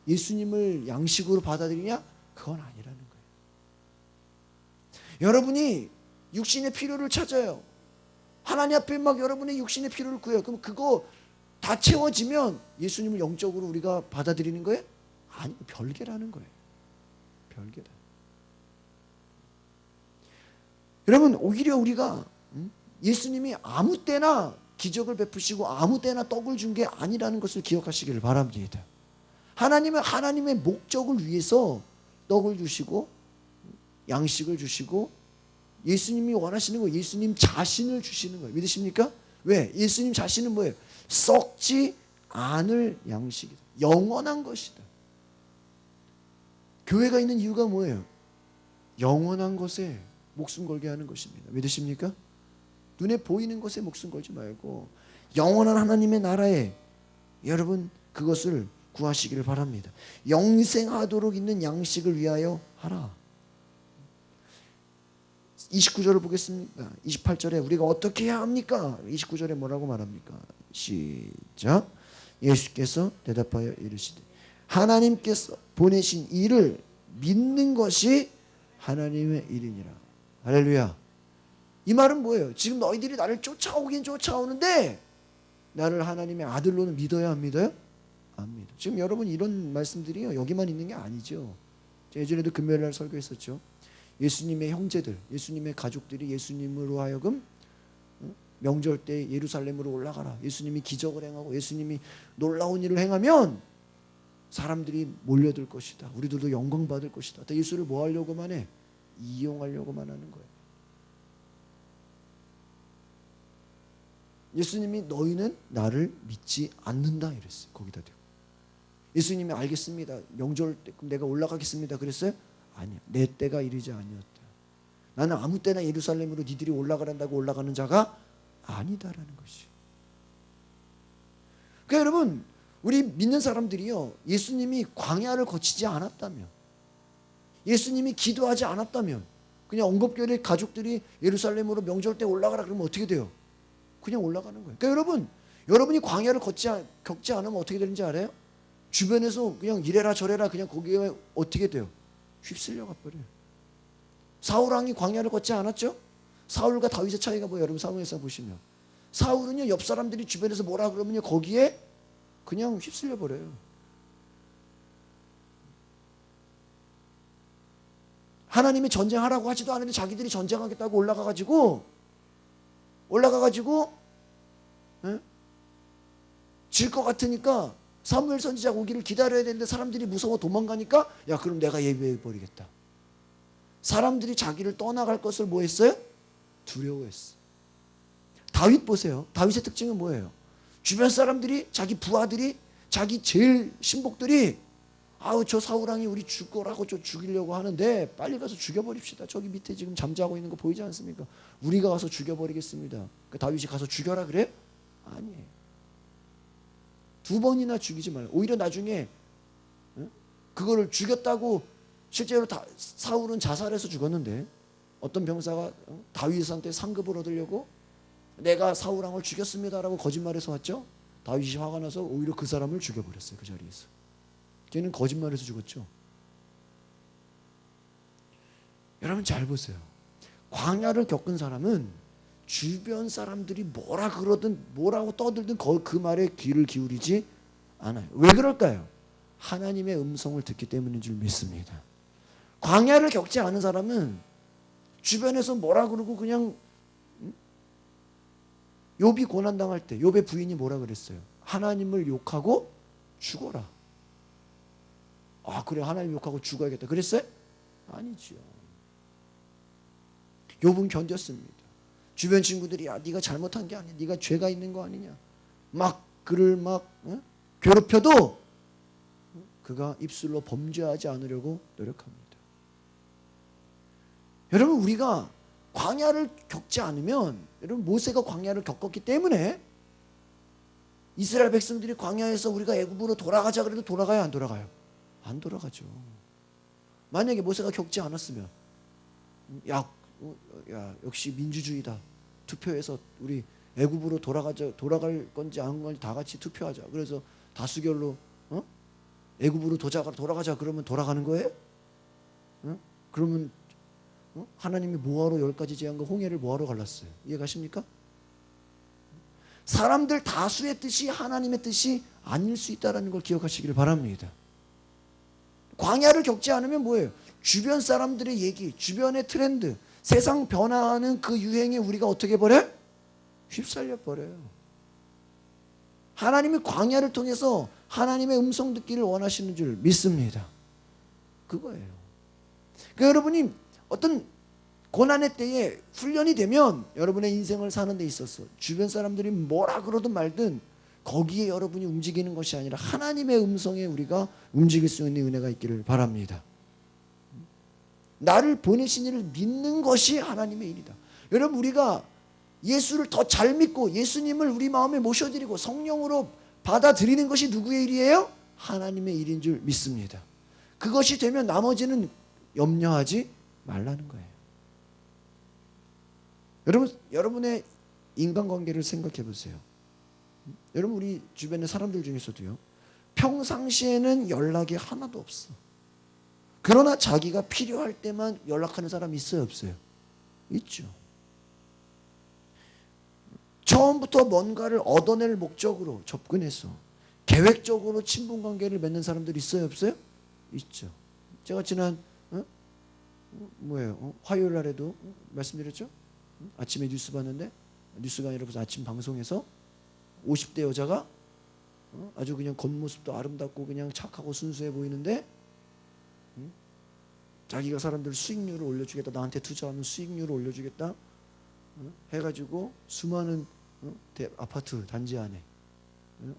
예수님을 양식으로 받아들이냐? 그건 아니라는 거예요. 여러분이 육신의 필요를 찾아요. 하나님 앞에 막 여러분의 육신의 필요를 구해요. 그럼 그거 다 채워지면 예수님을 영적으로 우리가 받아들이는 거예요? 아니, 별개라는 거예요. 별개다. 여러분, 오히려 우리가 예수님이 아무 때나 기적을 베푸시고 아무 때나 떡을 준 게 아니라는 것을 기억하시기를 바랍니다. 하나님은 하나님의 목적을 위해서 떡을 주시고 양식을 주시고 예수님이 원하시는 거 예수님 자신을 주시는 거예요. 믿으십니까? 왜? 예수님 자신은 뭐예요? 썩지 않을 양식이다. 영원한 것이다. 교회가 있는 이유가 뭐예요? 영원한 것에 목숨 걸게 하는 것입니다. 믿으십니까? 눈에 보이는 것에 목숨 걸지 말고 영원한 하나님의 나라에 여러분 그것을 구하시기를 바랍니다. 영생하도록 있는 양식을 위하여 하라. 29절을 보겠습니다. 28절에 우리가 어떻게 해야 합니까? 29절에 뭐라고 말합니까? 시작. 예수께서 대답하여 이르시되 하나님께서 보내신 이를 믿는 것이 하나님의 일이니라. 할렐루야. 이 말은 뭐예요? 지금 너희들이 나를 쫓아오긴 쫓아오는데 나를 하나님의 아들로는 믿어야 안 믿어요? 안 믿어. 지금 여러분 이런 말씀들이요 여기만 있는 게 아니죠. 제가 예전에도 금요일날 설교했었죠. 예수님의 형제들, 예수님의 가족들이 예수님으로 하여금 명절 때 예루살렘으로 올라가라. 예수님이 기적을 행하고 예수님이 놀라운 일을 행하면 사람들이 몰려들 것이다. 우리들도 영광 받을 것이다. 예수를 뭐 하려고만 해? 이용하려고만 하는 거예요. 예수님이 너희는 나를 믿지 않는다 이랬어요. 거기다 대고. 예수님이 알겠습니다. 명절 때 내가 올라가겠습니다. 그랬어요? 아니야. 내 때가 이르지 아니었다. 나는 아무 때나 예루살렘으로 니들이 올라가란다고 올라가는 자가 아니다라는 것이. 그러니까 여러분 우리 믿는 사람들이요 예수님이 광야를 거치지 않았다면 예수님이 기도하지 않았다면 그냥 언급교회 가족들이 예루살렘으로 명절 때 올라가라 그러면 어떻게 돼요? 그냥 올라가는 거예요. 그러니까 여러분이 광야를 겪지 않으면 어떻게 되는지 알아요? 주변에서 그냥 이래라 저래라 그냥 거기에 어떻게 돼요? 휩쓸려 가버려요. 사울왕이 광야를 걷지 않았죠? 사울과 다윗의 차이가 뭐예요? 여러분 사무엘상 보시면 사울은요 옆 사람들이 주변에서 뭐라 그러면요 거기에 그냥 휩쓸려 버려요. 하나님이 전쟁하라고 하지도 않은데 자기들이 전쟁하겠다고 올라가가지고 질 것 같으니까 사무엘 선지자가 오기를 기다려야 되는데 사람들이 무서워 도망가니까 야 그럼 내가 예비해버리겠다. 사람들이 자기를 떠나갈 것을 뭐 했어요? 두려워했어. 다윗 보세요. 다윗의 특징은 뭐예요? 주변 사람들이 자기 부하들이 자기 제일 신복들이 아우 저 사울왕이 우리 죽으라고 저 죽이려고 하는데 빨리 가서 죽여버립시다. 저기 밑에 지금 잠자고 있는 거 보이지 않습니까? 우리가 가서 죽여버리겠습니다. 그 다윗이 가서 죽여라 그래? 아니에요. 2번이나 죽이지 말고 오히려 나중에 그거를 죽였다고 실제로 사울은 자살해서 죽었는데 어떤 병사가 다윗한테 상급을 얻으려고 내가 사울왕을 죽였습니다라고 거짓말해서 왔죠. 다윗이 화가 나서 오히려 그 사람을 죽여버렸어요. 그 자리에서. 걔는 거짓말해서 죽었죠. 여러분 잘 보세요. 광야를 겪은 사람은 주변 사람들이 뭐라 그러든 뭐라고 떠들든 그 말에 귀를 기울이지 않아요. 왜 그럴까요? 하나님의 음성을 듣기 때문인 줄 믿습니다. 광야를 겪지 않은 사람은 주변에서 뭐라 그러고 그냥 욥이 고난당할 때 욥의 부인이 뭐라 그랬어요? 하나님을 욕하고 죽어라. 아 그래 하나님 욕하고 죽어야겠다 그랬어요? 아니죠. 욥은 견뎠습니다. 주변 친구들이 야 네가 잘못한 게 아니야. 네가 죄가 있는 거 아니냐. 막 그를 막 괴롭혀도 그가 입술로 범죄하지 않으려고 노력합니다. 여러분 우리가 광야를 겪지 않으면 여러분 모세가 광야를 겪었기 때문에 이스라엘 백성들이 광야에서 우리가 애굽으로 돌아가자 그래도 돌아가요 안 돌아가요? 안 돌아가죠. 만약에 모세가 겪지 않았으면 야 역시 민주주의다. 투표해서 우리 애굽으로 돌아갈 건지 안 건지 다 같이 투표하자. 그래서 다수결로 애굽으로 돌아가자 그러면 돌아가는 거예요? 그러면 하나님이 뭐하러 10가지 재앙과 홍해를 뭐하러 갈랐어요? 이해가십니까? 사람들 다수의 뜻이 하나님의 뜻이 아닐 수 있다는 걸 기억하시기를 바랍니다. 광야를 겪지 않으면 뭐예요? 주변 사람들의 얘기, 주변의 트렌드, 세상 변화하는 그 유행에 우리가 어떻게 버려요? 휩쓸려 버려요. 하나님이 광야를 통해서 하나님의 음성 듣기를 원하시는 줄 믿습니다. 그거예요. 그러니까 여러분이 어떤 고난의 때에 훈련이 되면 여러분의 인생을 사는 데 있어서 주변 사람들이 뭐라 그러든 말든 거기에 여러분이 움직이는 것이 아니라 하나님의 음성에 우리가 움직일 수 있는 은혜가 있기를 바랍니다. 나를 보내신 이를 믿는 것이 하나님의 일이다. 여러분 우리가 예수를 더 잘 믿고 예수님을 우리 마음에 모셔드리고 성령으로 받아들이는 것이 누구의 일이에요? 하나님의 일인 줄 믿습니다. 그것이 되면 나머지는 염려하지 말라는 거예요. 여러분의 인간관계를 생각해 보세요. 여러분 우리 주변의 사람들 중에서도요. 평상시에는 연락이 하나도 없어. 그러나 자기가 필요할 때만 연락하는 사람이 있어요 없어요? 있죠. 처음부터 뭔가를 얻어낼 목적으로 접근해서 계획적으로 친분관계를 맺는 사람들이 있어요 없어요? 있죠. 제가 지난 화요일 날에도 말씀드렸죠? 아침에 뉴스 봤는데 뉴스가 아니라 무슨 아침 방송에서 50대 여자가 아주 그냥 겉모습도 아름답고 그냥 착하고 순수해 보이는데 자기가 사람들 수익률을 올려주겠다. 나한테 투자하면 수익률을 올려주겠다. 해가지고 수많은 아파트 단지 안에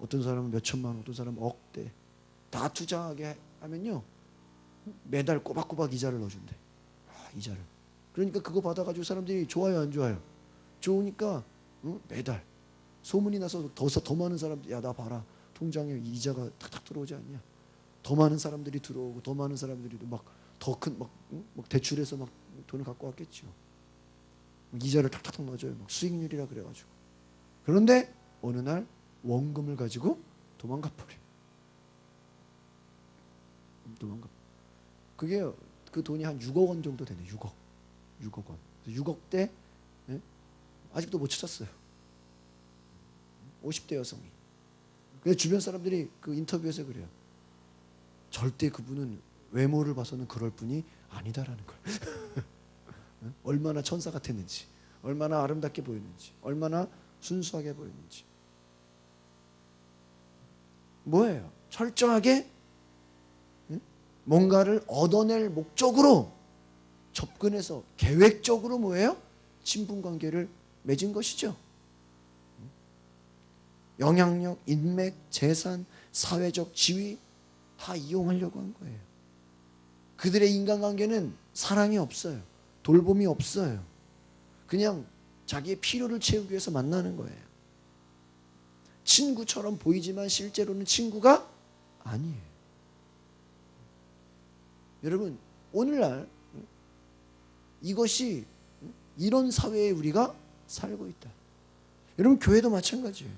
어떤 사람은 몇 천만 원, 어떤 사람은 억대 다 투자하게 하면요 매달 꼬박꼬박 이자를 넣어준대. 이자를. 그러니까 그거 받아가지고 사람들이 좋아요 안 좋아요? 좋으니까 매달 소문이 나서 더 많은 사람들이 야 나 봐라 통장에 이자가 탁탁 들어오지 않냐? 더 많은 사람들이 들어오고 더 많은 사람들이 막 더 큰 막 대출해서 막 돈을 갖고 왔겠죠. 이자를 탁탁 넣어줘요. 막 수익률이라 그래가지고. 그런데 어느 날 원금을 가지고 도망가 버려. 그게 그 돈이 한 6억 원 정도 되네. 6억 원. 6억대 아직도 못 찾았어요. 50대 여성이. 그래서 주변 사람들이 그 인터뷰에서 그래요. 절대 그분은 외모를 봐서는 그럴 뿐이 아니다라는 걸. 얼마나 천사 같았는지, 얼마나 아름답게 보였는지, 얼마나 순수하게 보였는지. 뭐예요? 철저하게 뭔가를 얻어낼 목적으로 접근해서 계획적으로 뭐예요? 친분관계를 맺은 것이죠. 영향력, 인맥, 재산, 사회적 지위 다 이용하려고 한 거예요. 그들의 인간관계는 사랑이 없어요. 돌봄이 없어요. 그냥 자기의 필요를 채우기 위해서 만나는 거예요. 친구처럼 보이지만 실제로는 친구가 아니에요. 여러분, 오늘날 이것이 이런 사회에 우리가 살고 있다. 여러분, 교회도 마찬가지예요.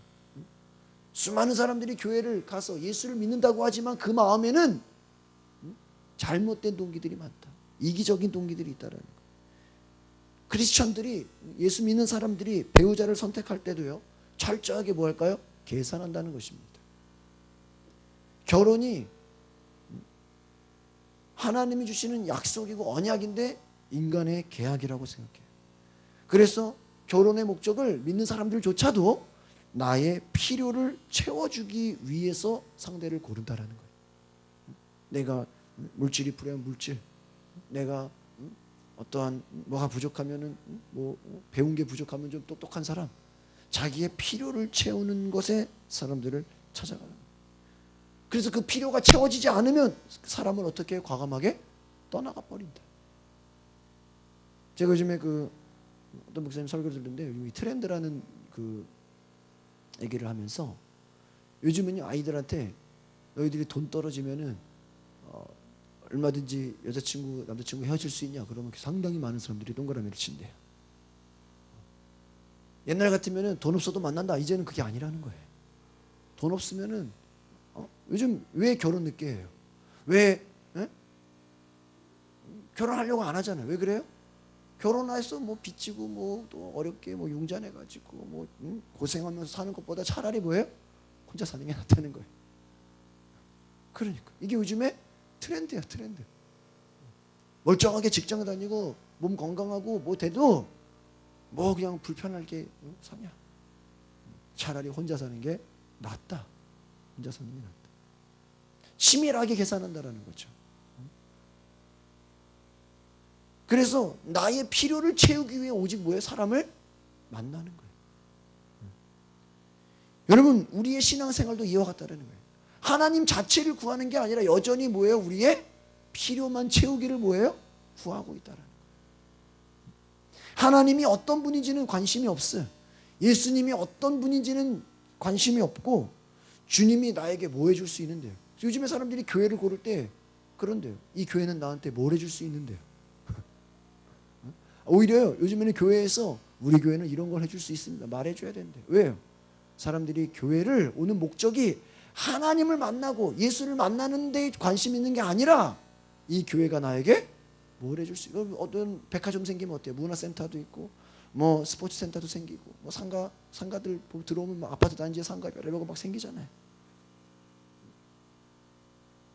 수많은 사람들이 교회를 가서 예수를 믿는다고 하지만 그 마음에는 잘못된 동기들이 많다. 이기적인 동기들이 있다라는 거예요. 크리스천들이, 예수 믿는 사람들이 배우자를 선택할 때도요, 철저하게 뭐 할까요? 계산한다는 것입니다. 결혼이 하나님이 주시는 약속이고 언약인데 인간의 계약이라고 생각해요. 그래서 결혼의 목적을 믿는 사람들조차도 나의 필요를 채워주기 위해서 상대를 고른다라는 거예요. 내가 물질이 필요한 물질, 내가 어떠한 뭐가 부족하면은 뭐 배운 게 부족하면 좀 똑똑한 사람, 자기의 필요를 채우는 것에 사람들을 찾아가는 거예요. 그래서 그 필요가 채워지지 않으면 사람은 어떻게 해요? 과감하게 떠나가 버린다. 제가 요즘에 어떤 목사님 설교를 듣는데 요즘 이 트렌드라는 얘기를 하면서 요즘은요, 아이들한테 너희들이 돈 떨어지면은 얼마든지 여자친구, 남자친구 헤어질 수 있냐? 그러면 상당히 많은 사람들이 동그라미를 친대요. 옛날 같으면은 돈 없어도 만난다. 이제는 그게 아니라는 거예요. 돈 없으면은 요즘 왜 결혼 늦게 해요? 왜 결혼하려고 안 하잖아요. 왜 그래요? 결혼해서 뭐 빚지고 뭐 또 어렵게 뭐 융자내 가지고 뭐 고생하면서 사는 것보다 차라리 뭐예요? 혼자 사는 게 낫다는 거예요. 그러니까 이게 요즘에 트렌드야, 트렌드. 멀쩡하게 직장 다니고 몸 건강하고 뭐 돼도 뭐 그냥 불편하게 사냐? 차라리 혼자 사는 게 낫다. 혼자 사는 게 낫다. 치밀하게 계산한다라는 거죠. 그래서 나의 필요를 채우기 위해 오직 뭐예요? 사람을 만나는 거예요. 여러분, 우리의 신앙생활도 이와 같다라는 거예요. 하나님 자체를 구하는 게 아니라 여전히 뭐예요? 우리의 필요만 채우기를 뭐예요? 구하고 있다라는 거예요. 하나님이 어떤 분인지는 관심이 없어요. 예수님이 어떤 분인지는 관심이 없고 주님이 나에게 뭐 해줄 수 있는데요. 요즘에 사람들이 교회를 고를 때 그런데요. 이 교회는 나한테 뭘 해줄 수 있는데요. 오히려요, 요즘에는 교회에서 우리 교회는 이런 걸 해줄 수 있습니다. 말해줘야 되는데. 왜요? 사람들이 교회를 오는 목적이 하나님을 만나고 예수를 만나는 데 관심 있는 게 아니라 이 교회가 나에게 뭘 해줄 수 있고, 어떤 백화점 생기면 어때요? 문화센터도 있고 뭐 스포츠센터도 생기고 뭐 상가들 들어오면 막 아파트 단지에 상가 별의별 거 막 생기잖아요.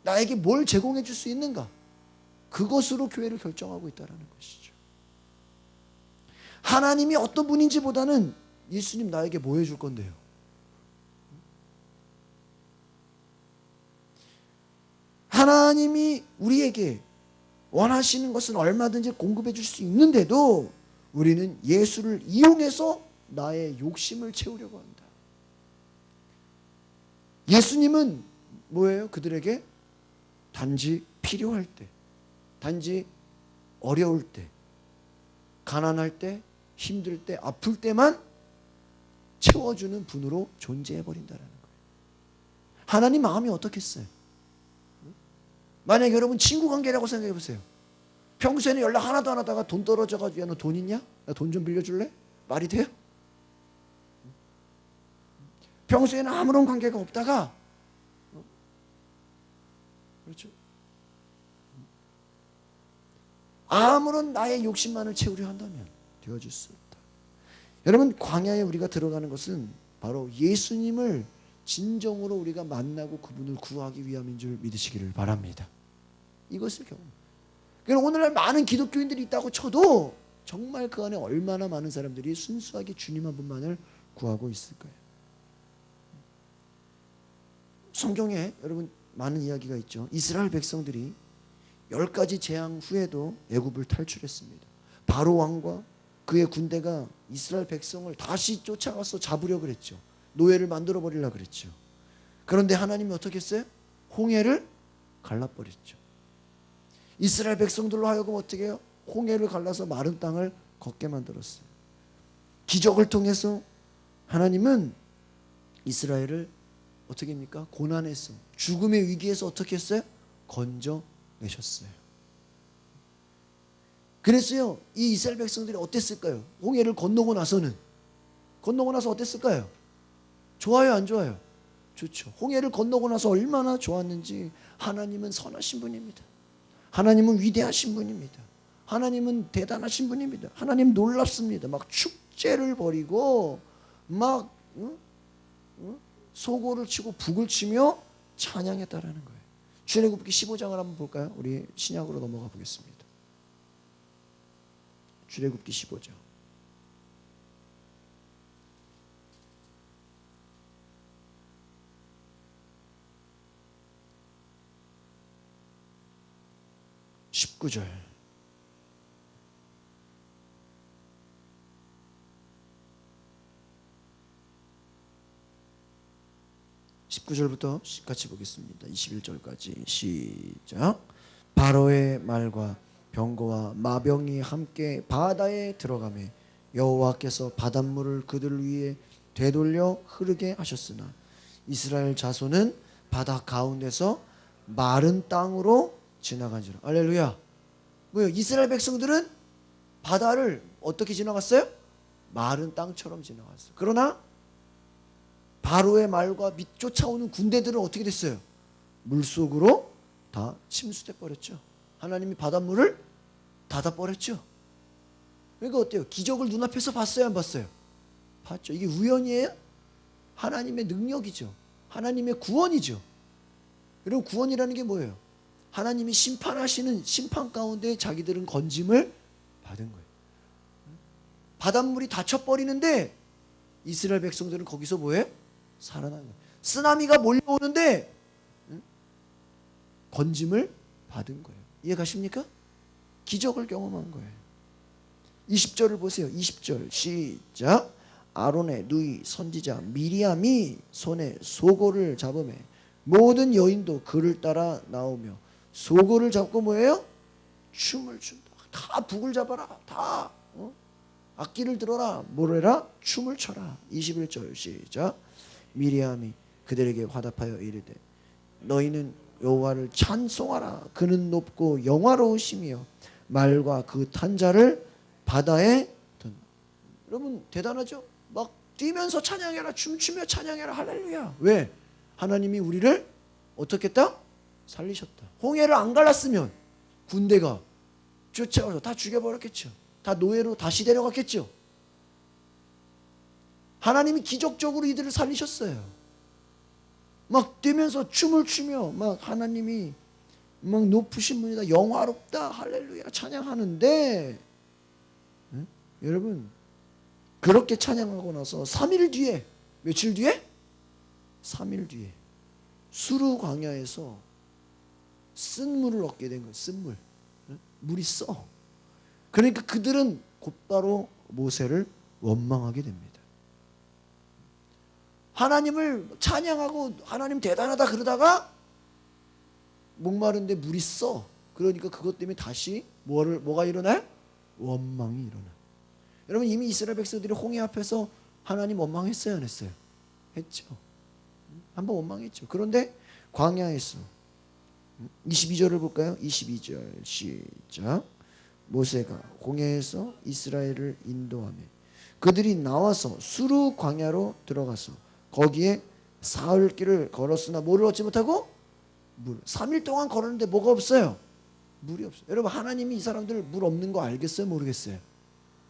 나에게 뭘 제공해 줄 수 있는가? 그것으로 교회를 결정하고 있다는 것이죠. 하나님이 어떤 분인지보다는 예수님 나에게 뭐 해줄 건데요? 하나님이 우리에게 원하시는 것은 얼마든지 공급해 줄 수 있는데도 우리는 예수를 이용해서 나의 욕심을 채우려고 한다. 예수님은 뭐예요? 그들에게 단지 필요할 때, 단지 어려울 때, 가난할 때, 힘들 때, 아플 때만 채워주는 분으로 존재해버린다는 거예요. 하나님 마음이 어떻겠어요? 만약 여러분 친구 관계라고 생각해 보세요. 평소에는 연락 하나도 안 하다가 돈 떨어져가지고 야, 너 돈 있냐? 나 돈 좀 빌려줄래? 말이 돼요? 평소에는 아무런 관계가 없다가 그렇죠? 아무런 나의 욕심만을 채우려 한다면 되어질 수 없다. 여러분, 광야에 우리가 들어가는 것은 바로 예수님을 진정으로 우리가 만나고 그분을 구하기 위함인 줄 믿으시기를 바랍니다. 이것을 경험. 그러니까 오늘날 많은 기독교인들이 있다고 쳐도 정말 그 안에 얼마나 많은 사람들이 순수하게 주님 한 분만을 구하고 있을 거예요. 성경에 여러분 많은 이야기가 있죠. 이스라엘 백성들이 10가지 재앙 후에도 애굽을 탈출했습니다. 바로 왕과 그의 군대가 이스라엘 백성을 다시 쫓아가서 잡으려고 그랬죠. 노예를 만들어 버리려고 그랬죠. 그런데 하나님이 어떻게 했어요? 홍해를 갈라버렸죠. 이스라엘 백성들로 하여금 어떻게 해요? 홍해를 갈라서 마른 땅을 걷게 만들었어요. 기적을 통해서 하나님은 이스라엘을 어떻게 합니까? 고난에서, 죽음의 위기에서 어떻게 했어요? 건져내셨어요. 그래서요, 이 이스라엘 백성들이 어땠을까요? 홍해를 건너고 나서는, 건너고 나서 어땠을까요? 좋아요, 안 좋아요? 좋죠. 홍해를 건너고 나서 얼마나 좋았는지. 하나님은 선하신 분입니다. 하나님은 위대하신 분입니다. 하나님은 대단하신 분입니다. 하나님 놀랍습니다. 막 축제를 벌이고 막 소고를 치고 북을 치며 찬양했다라는 거예요. 출애굽기 15장을 한번 볼까요? 우리 신약으로 넘어가 보겠습니다. 출애굽기 15장. (19절) 19절부터 같이 보겠습니다. 21절까지 시작. 바로의 말과 병거와 마병이 함께 바다에 들어가매 여호와께서 바닷물을 그들 위에 되돌려 흐르게 하셨으나 이스라엘 자손은 바다 가운데서 마른 땅으로 지나간지라. 할렐루야. 뭐요? 이스라엘 백성들은 바다를 어떻게 지나갔어요? 마른 땅처럼 지나갔어요. 그러나 바로의 말과 쫓아오는 군대들은 어떻게 됐어요? 물속으로 다 침수돼 버렸죠. 하나님이 바닷물을 닫아 버렸죠. 그러니까 어때요? 기적을 눈앞에서 봤어요, 안 봤어요? 봤죠. 이게 우연이에요? 하나님의 능력이죠. 하나님의 구원이죠. 여러분, 구원이라는 게 뭐예요? 하나님이 심판하시는 심판 가운데 자기들은 건짐을 받은 거예요. 바닷물이 닫혀버리는데 이스라엘 백성들은 거기서 뭐예요? 살아나는 거예요. 쓰나미가 몰려오는데 건짐을 받은 거예요. 이해 가십니까? 기적을 경험한 거예요. 20절을 보세요. 20절 시작. 아론의 누이 선지자 미리암이 손에 소고를 잡으며 모든 여인도 그를 따라 나오며 소고를 잡고 뭐예요? 춤을 춘다. 다 북을 잡아라. 다 악기를 들어라. 뭐래라? 춤을 춰라. 21절 시작. 미리암이 그들에게 화답하여 이르되 너희는 여호와를 찬송하라. 그는 높고 영화로우시며 말과 그 탄 자를 바다에 던다. 여러분 대단하죠? 막 뛰면서 찬양해라. 춤추며 찬양해라. 할렐루야. 왜? 하나님이 우리를 어떻게 했다? 살리셨다. 홍해를 안 갈랐으면 군대가 쫓아와서 다 죽여버렸겠죠. 다 노예로 다시 데려갔겠죠. 하나님이 기적적으로 이들을 살리셨어요. 막 뛰면서 춤을 추며 막 하나님이 막 높으신 분이다, 영화롭다, 할렐루야 찬양하는데 여러분 그렇게 찬양하고 나서 3일 뒤에, 며칠 뒤에? 3일 뒤에 수르 광야에서 쓴물을 얻게 된 거예요. 쓴물. 물이 써. 그러니까 그들은 곧바로 모세를 원망하게 됩니다. 하나님을 찬양하고 하나님 대단하다 그러다가 목마른데 물이 써. 그러니까 그것 때문에 다시 뭐가 일어나요? 원망이 일어나. 여러분 이미 이스라엘 백성들이 홍해 앞에서 하나님 원망했어요, 안 했어요? 했죠. 한번 원망했죠. 그런데 광야에서 22절을 볼까요? 22절 시작. 모세가 홍해에서 이스라엘을 인도하며 그들이 나와서 수르 광야로 들어가서 거기에 사흘 길을 걸었으나 뭐를 얻지 못하고? 물. 3일 동안 걸었는데 뭐가 없어요? 물이 없어요. 여러분 하나님이 이 사람들 물 없는 거 알겠어요? 모르겠어요?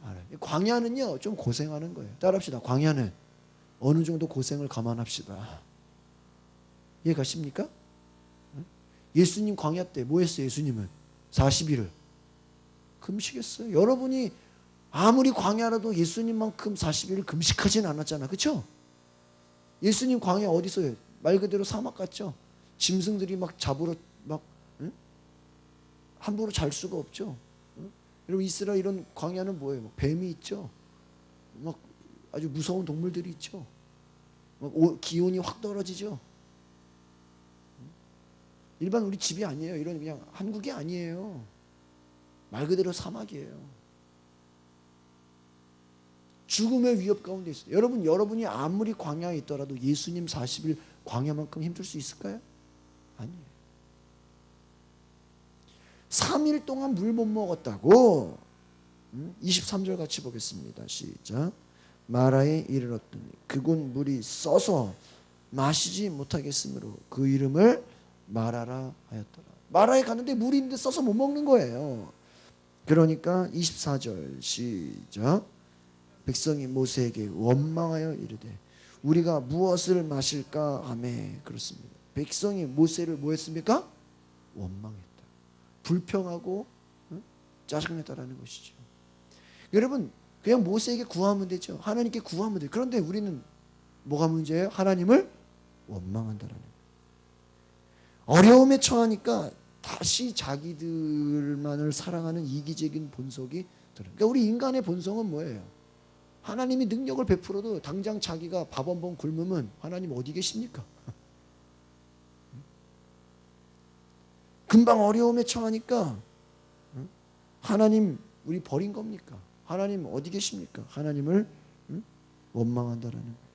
알아요. 광야는요 좀 고생하는 거예요. 따라합시다. 광야는 어느 정도 고생을 감안합시다. 이해 가십니까? 예수님 광야 때 뭐 했어요? 예수님은 40일을 금식했어요. 여러분이 아무리 광야라도 예수님만큼 40일을 금식하진 않았잖아. 그렇죠? 예수님 광야 어디서요? 말 그대로 사막 같죠? 짐승들이 막 잡으러 막 함부로 잘 수가 없죠. 여러분 이스라엘 이런 광야는 뭐예요? 뱀이 있죠. 막 아주 무서운 동물들이 있죠. 막 기온이 확 떨어지죠. 일반 우리 집이 아니에요. 이런 그냥 한국이 아니에요. 말 그대로 사막이에요. 죽음의 위협 가운데 있어요. 여러분이 아무리 광야에 있더라도 예수님 40일 광야만큼 힘들 수 있을까요? 아니에요. 3일 동안 물 못 먹었다고. 23절 같이 보겠습니다. 시작. 마라에 이르렀더니 그곳 물이 써서 마시지 못하겠으므로 그 이름을 마라라 하였더라. 마라에 갔는데 물이 있는데 써서 못 먹는 거예요. 그러니까 24절 시작. 백성이 모세에게 원망하여 이르되 우리가 무엇을 마실까 하매 그렇습니다. 백성이 모세를 뭐 했습니까? 원망했다. 불평하고 짜증냈다라는 것이죠. 여러분 그냥 모세에게 구하면 되죠. 하나님께 구하면 돼요. 그런데 우리는 뭐가 문제예요? 하나님을 원망한다라는 거예요. 어려움에 처하니까 다시 자기들만을 사랑하는 이기적인 본성이 들어요. 그러니까 우리 인간의 본성은 뭐예요? 하나님이 능력을 베풀어도 당장 자기가 밥 한 번 굶으면 하나님 어디 계십니까? 금방 어려움에 처하니까 하나님 우리 버린 겁니까? 하나님 어디 계십니까? 하나님을 원망한다라는 거예요.